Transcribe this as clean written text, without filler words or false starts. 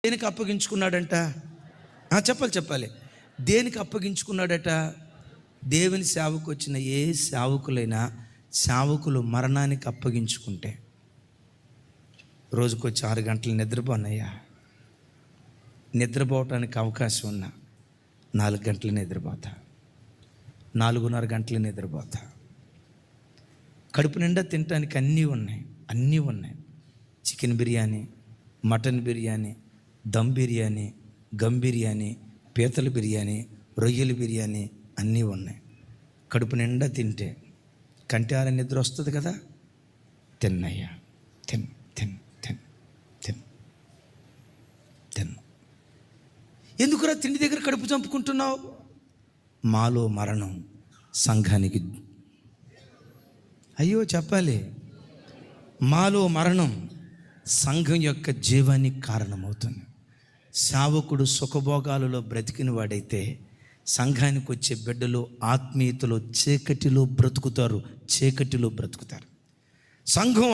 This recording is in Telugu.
దేనికి అప్పగించుకున్నాడంట? చెప్పాలి. దేనికి అప్పగించుకున్నాడట? దేవుని సేవకు వచ్చిన ఏ సేవకులైనా సేవకులు మరణానికి అప్పగించుకుంటే, రోజుకొచ్చి 6 గంటలు నిద్రపోనయ్యా, నిద్రపోవటానికి అవకాశం ఉన్నా 4 గంటలు నిద్రపోతా, 4:30 గంటలు నిద్రపోతా. కడుపు నిండా తినటానికి అన్నీ ఉన్నాయి. చికెన్ బిర్యానీ, మటన్ బిర్యానీ, దమ్ బిర్యానీ, గమ్ బిర్యానీ, పీతల బిర్యానీ, రొయ్యల బిర్యానీ అన్నీ ఉన్నాయి. కడుపు నిండా తింటే కంటాల నిద్ర వస్తుంది కదా. తిన్నయ్యా, తిన్. ఎందుకురా తిండి దగ్గర కడుపు చంపుకుంటున్నావు? మాలో మరణం సంఘానికి, అయ్యో చెప్పాలి, మాలో మరణం సంఘం యొక్క జీవానికి కారణమవుతుంది. సేవకుడు సుఖభోగాలలో బ్రతికిన వాడైతే సంఘానికి వచ్చే బిడ్డలు ఆత్మీయతలో చీకటిలో బ్రతుకుతారు. సంఘం